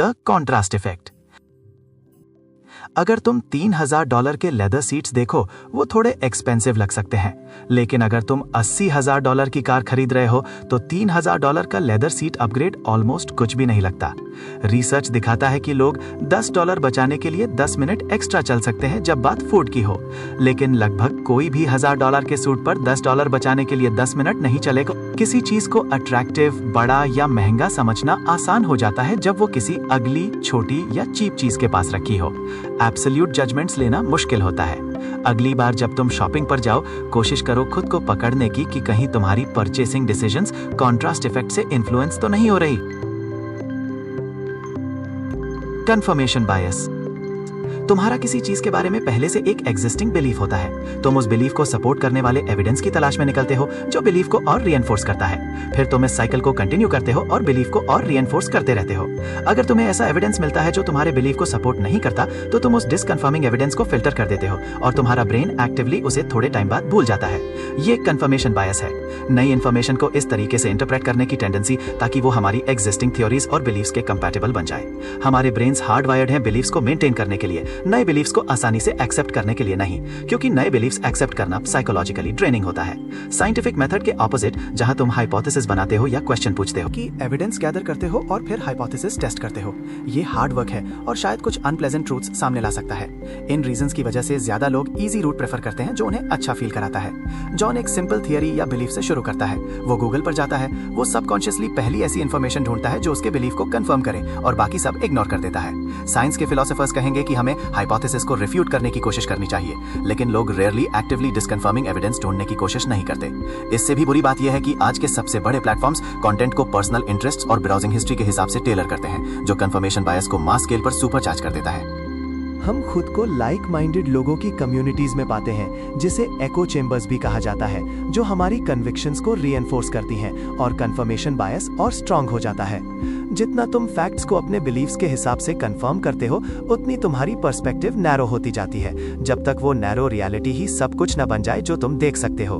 The contrast effect. अगर तुम $3000 के लेदर सीट्स देखो, वो थोड़े एक्सपेंसिव लग सकते हैं, लेकिन अगर तुम $80,000 की कार खरीद रहे हो तो $3000 का लेदर सीट अपग्रेड ऑलमोस्ट कुछ भी नहीं लगता। रिसर्च दिखाता है कि लोग $10 बचाने के लिए 10 मिनट एक्स्ट्रा चल सकते हैं जब बात फूड की हो, लेकिन लगभग कोई भी $1000 के सूट पर $10 बचाने के लिए 10 मिनट नहीं चलेगा। किसी चीज को अट्रैक्टिव, बड़ा या महंगा समझना आसान हो जाता है जब वो किसी अगली, छोटी या चीप चीज के पास रखी हो। एब्सोल्यूट जजमेंट्स लेना मुश्किल होता है। अगली बार जब तुम शॉपिंग पर जाओ, कोशिश करो खुद को पकड़ने की कि कहीं तुम्हारी परचेसिंग डिसीजंस कॉन्ट्रास्ट इफेक्ट से इन्फ्लुएंस तो नहीं हो रही। Confirmation bias. तुम्हारा किसी चीज के बारे में पहले से एक एग्जिस्टिंग बिलीफ होता है। तुम उस बिलीफ को सपोर्ट करने वाले एविडेंस की तलाश में निकलते हो जो बिलीफ को और रीएनफोर्स करता है। फिर तुम इस साइकिल को कंटिन्यू करते हो और बिलीफ को और रीएनफोर्स करते रहते हो। अगर तुम्हें ऐसा एविडेंस मिलता है जो तुम्हारे बिलीफ को सपोर्ट नहीं करता, तो तुम उस डिसकन्फर्मिंग एविडेंस को फिल्टर कर देते हो और तुम्हारा ब्रेन एक्टिवली उसे थोड़े टाइम बाद भूल जाता है। ये कंफर्मेशन बायस है, नई इन्फॉर्मेशन को इस तरीके से इंटरप्रेट करने की टेंडेंसी ताकि वो हमारी एग्जिस्टिंग थ्योरीज और बिलीफ्स के कंपैटिबल बन जाए। हमारे ब्रेन्स हार्ड वायर्ड हैं बिलीफ्स को मेंटेन करने के लिए, नए बिलीफ्स को आसानी से एक्सेप्ट करने के लिए नहीं, क्योंकि नए बिलीफ्स एक्सेप्ट करना साइकोलॉजिकली ड्रेनिंग होता है। साइंटिफिक मेथड के ऑपोजिट, जहां तुम हाइपोथेसिस बनाते हो या क्वेश्चन पूछते हो कि एविडेंस गैदर करते हो और फिर हाइपोथेसिस टेस्ट करते हो, ये हार्ड वर्क है और शायद कुछ अनप्लेजेंट ट्रूथ्स सामने ला सकता है। इन रीजंस की वजह से ज्यादा लोग इजी रूट प्रेफर करते हैं जो उन्हें अच्छा फील कराता है। जॉन एक सिंपल थियरी या बिलीफ से शुरू करता है। वो गूगल पर जाता है, वो सबकॉन्शियसली पहली ऐसी इंफॉर्मेशन ढूंढता है जो उसके बिलीफ को कंफर्म करे और बाकी सब इग्नोर कर देता है। साइंस के फिलोसोफर्स कहेंगे कि हमें हाइपोथेसिस को रिफ्यूट करने की कोशिश करनी चाहिए, लेकिन लोग रेयरली एक्टिवली डिसकन्फर्मिंग एविडेंस ढूंढने की कोशिश नहीं करते। इससे भी बुरी बात यह है कि आज के सबसे बड़े प्लेटफॉर्म्स कंटेंट को पर्सनल इंटरेस्ट्स और ब्राउजिंग हिस्ट्री के हिसाब से टेलर करते हैं, जो कंफर्मेशन बायस को मास स्केल पर सुपरचार्ज कर देता है। हम खुद को लाइक माइंडेड लोगों की कम्युनिटीज में पाते हैं, जिसे एको चेंबर्स भी कहा जाता है, जो हमारी कन्विक्शंस को रीएनफोर्स करती हैं और कंफर्मेशन बायस और स्ट्रांग हो जाता है। जितना तुम फैक्ट्स को अपने बिलीफ्स के हिसाब से कंफर्म करते हो, उतनी तुम्हारी पर्सपेक्टिव नैरो होती जाती है, जब तक वो नैरो रियलिटी ही सब कुछ न बन जाए जो तुम देख सकते हो।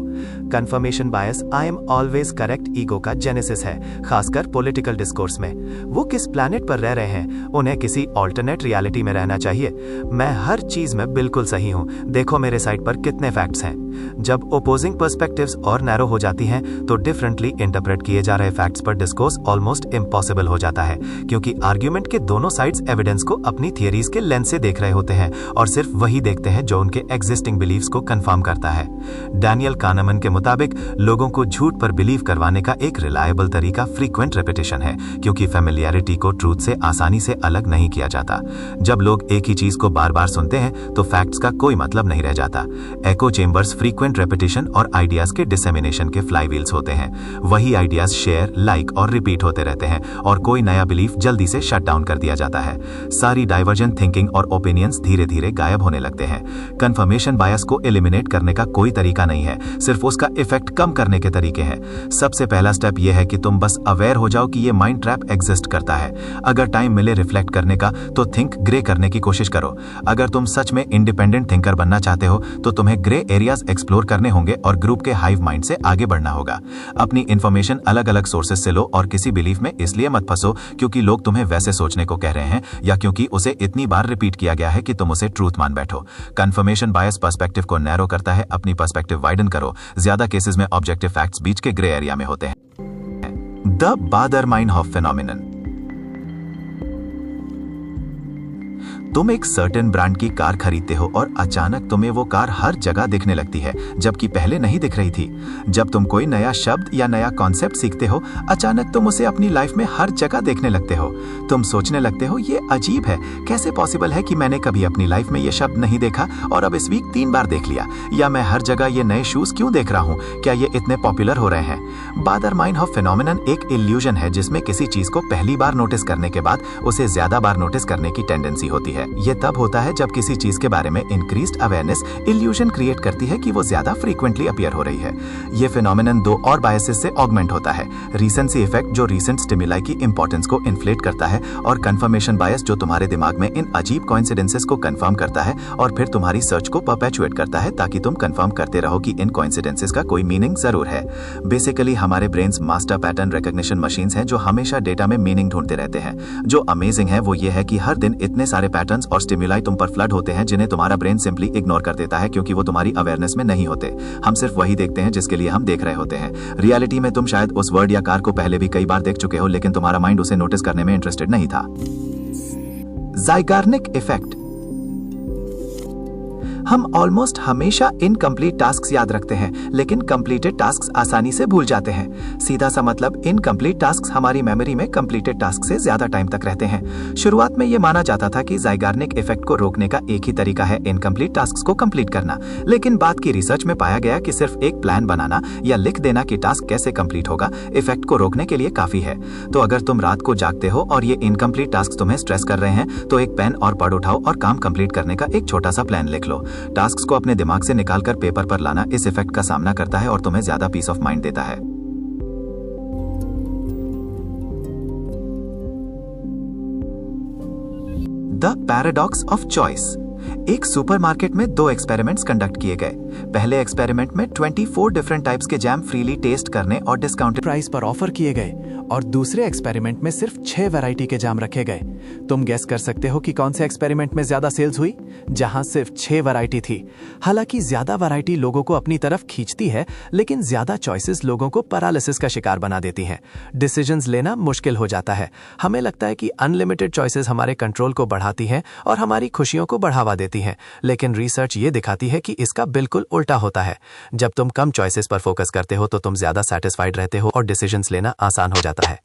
Confirmation bias I am always correct ego का जेनेसिस है, खासकर पॉलिटिकल डिस्कोर्स में। वो किस प्लैनेट पर रह रहे हैं, उन्हें किसी ऑल्टरनेट रियलिटी में रहना चाहिए। मैं हर चीज में बिल्कुल सही हूं, देखो मेरे साइड पर कितने फैक्ट्स हैं। जब ओपोजिंग पर्सपेक्टिव्स और नैरो हो जाती हैं, तो डिफरेंटली इंटरप्रेट किए जा रहे फैक्ट्स पर डिस्कोर्स ऑलमोस्ट इम्पॉसिबल हो जाता है, क्योंकि आर्ग्यूमेंट के दोनों साइड्स एविडेंस को अपनी थियरीज के लेंस से देख रहे होते हैं और सिर्फ वही देखते हैं जो उनके एग्जिस्टिंग बिलीफ्स को कंफर्म करता है। डैनियल कानमन के मुताबिक लोगों को झूठ पर बिलीव करवाने का एक रिलायबल तरीका फ्रीक्वेंट रेपिटेशन है, क्योंकि फेमिलियरिटी को ट्रूथ से आसानी से अलग नहीं किया जाता। जब लोग एक ही चीज को बार बार सुनते हैं तो फैक्ट्स का कोई मतलब नहीं रह जाता। एको चेंबर्स फ्रीक्वेंट रेपिटेशन और आइडियाज के डिसेमिनेशन के फ्लाईव्हील्स होते हैं। वही आइडियाज शेयर, लाइक और रिपीट होते रहते हैं और कोई नया बिलीफ जल्दी से शट डाउन कर दिया जाता है। सारी डाइवर्जेंट थिंकिंग और ओपिनियंस धीरे धीरे गायब होने लगते हैं। कंफर्मेशन बायस को एलिमिनेट करने का कोई तरीका नहीं है, सिर्फ उसका इफेक्ट कम करने के तरीके हैं। सबसे पहला स्टेप यह है कि तुम बस अवेयर हो जाओ कि ये माइंड ट्रैप एग्जिस्ट करता है। अगर टाइम मिले रिफ्लेक्ट करने का, तो थिंक ग्रे करने की कोशिश करो। अगर तुम सच में इंडिपेंडेंट थिंकर बनना चाहते हो, तो तुम्हें ग्रे एरियाज एक्सप्लोर करने होंगे और ग्रुप के हाइव माइंड से आगे बढ़ना होगा। अपनी इंफॉर्मेशन अलग अलग सोर्सेस से लो और किसी बिलीफ में इसलिए मत फंसो क्योंकि लोग तुम्हें वैसे सोचने को कह रहे हैं या क्योंकि उसे इतनी बार रिपीट किया गया है कि तुम उसे ट्रूथ मान बैठो। कंफर्मेशन बायस पर्सपेक्टिव को नैरो करता है, अपनी पर्सपेक्टिव वाइडन करो। ज्यादा केसेस में ऑब्जेक्टिव फैक्ट्स बीच के ग्रे एरिया में होते हैं। The Baader Meinhof phenomenon. तुम एक सर्टेन ब्रांड की कार खरीदते हो और अचानक तुम्हें वो कार हर जगह दिखने लगती है, जबकि पहले नहीं दिख रही थी। जब तुम कोई नया शब्द या नया कॉन्सेप्ट सीखते हो, अचानक तुम उसे अपनी लाइफ में हर जगह देखने लगते हो। तुम सोचने लगते हो, ये अजीब है, कैसे पॉसिबल है कि मैंने कभी अपनी लाइफ में ये शब्द नहीं देखा और अब इस वीक 3 बार देख लिया, या मैं हर जगह ये नए शूज क्यों देख रहा हूँ, क्या ये इतने पॉपुलर हो रहे हैं। बादर-माइनहोफ फेनोमेनन एक इल्यूजन है जिसमें किसी चीज को पहली बार नोटिस करने के बाद उसे ज्यादा बार नोटिस करने की टेंडेंसी होती है। है। ये तब होता है जब किसी चीज के बारे में इंक्रीज्ड अवेयरनेस इल्यूजन क्रिएट करती है कि वो ज्यादा फ्रीक्वेंटली अपीयर हो रही है। ये फिनोमिनन दो और बायसेस से ऑगमेंट होता है। रीसेंसी इफेक्ट जो रीसेंट स्टिमुलाई की इंपॉर्टेंस को इन्फ्लेट करता है, और कंफर्मेशन बायस जो तुम्हारे दिमाग में इन अजीब कोइंसिडेंसेस को कंफर्म करता है और फिर तुम्हारी सर्च को परपेचुएट करता है ताकि तुम कंफर्म करते रहो कि इन कोइंसिडेंसेस का कोई मीनिंग जरूर है। बेसिकली हमारे brains master pattern recognition machines हैं जो हमेशा डेटा में मीनिंग ढूंढते रहते हैं। जो अमेजिंग है वो ये है कि हर दिन इतने सारे पैटर्न्स और स्टिमुलाई तुम पर फ्लड होते हैं जिन्हें तुम्हारा ब्रेन सिंपली इग्नोर कर देता है क्योंकि वो तुम्हारी अवेयरनेस में नहीं होते। हम सिर्फ वही देखते हैं जिसके लिए हम देख रहे होते हैं। रियलिटी में तुम शायद उस वर्ड या कार को पहले भी कई बार देख चुके हो, लेकिन तुम्हारा माइंड उसे नोटिस करने में इंटरेस्टेड नहीं था। ज़ाइगार्निक इफेक्ट। हम ऑलमोस्ट हमेशा इनकम्प्लीट टास्क्स याद रखते हैं, लेकिन कंप्लीटेड टास्क्स आसानी से भूल जाते हैं। सीधा सा मतलब इनकम्प्लीट टास्क्स हमारी मेमोरी में कंप्लीटेड टास्क से ज्यादा टाइम तक रहते हैं। शुरुआत में यह माना जाता था कि ज़ाइगार्निक इफेक्ट को रोकने का एक ही तरीका है इनकम्प्लीट टास्क्स को कंप्लीट करना, लेकिन बाद की रिसर्च में पाया गया कि सिर्फ एक प्लान बनाना या लिख देना कि टास्क कैसे कंप्लीट होगा इफेक्ट को रोकने के लिए काफी है। तो अगर तुम रात को जागते हो और ये इनकम्प्लीट टास्क तुम्हें स्ट्रेस कर रहे हैं, तो एक पेन और पढ़ उठाओ और काम कंप्लीट करने का एक छोटा सा प्लान लिख लो। टास्क्स को अपने दिमाग से निकालकर पेपर पर लाना इस इफेक्ट का सामना करता है और तुम्हें ज्यादा पीस ऑफ माइंड देता है। The paradox of choice. एक सुपरमार्केट में 2 एक्सपेरिमेंट्स कंडक्ट किए गए। पहले एक्सपेरिमेंट में 24 डिफरेंट टाइप्स के जैम फ्रीली टेस्ट करने और डिस्काउंटेड प्राइस पर ऑफर किए गए, और दूसरे एक्सपेरिमेंट में सिर्फ 6 वैरायटी के जाम रखे गए। तुम गेस कर सकते हो कि कौन से एक्सपेरिमेंट में ज्यादा सेल्स हुई? जहां सिर्फ 6 वैरायटी थी। हालांकि ज्यादा वैरायटी लोगों को अपनी तरफ खींचती है, लेकिन ज्यादा चॉइसेस लोगों को पैरालिसिस का शिकार बना देती हैं। डिसीजंस लेना मुश्किल हो जाता है। हमें लगता है कि अनलिमिटेड चॉइसेस हमारे कंट्रोल को बढ़ाती हैं और हमारी खुशियों को बढ़ावा देती हैं, लेकिन रिसर्च ये दिखाती है कि इसका बिल्कुल उल्टा होता है। जब तुम कम चॉइसेस पर फोकस करते हो तो तुम ज्यादा सेटिस्फाइड रहते हो और डिसीजंस लेना आसान हो जाता है।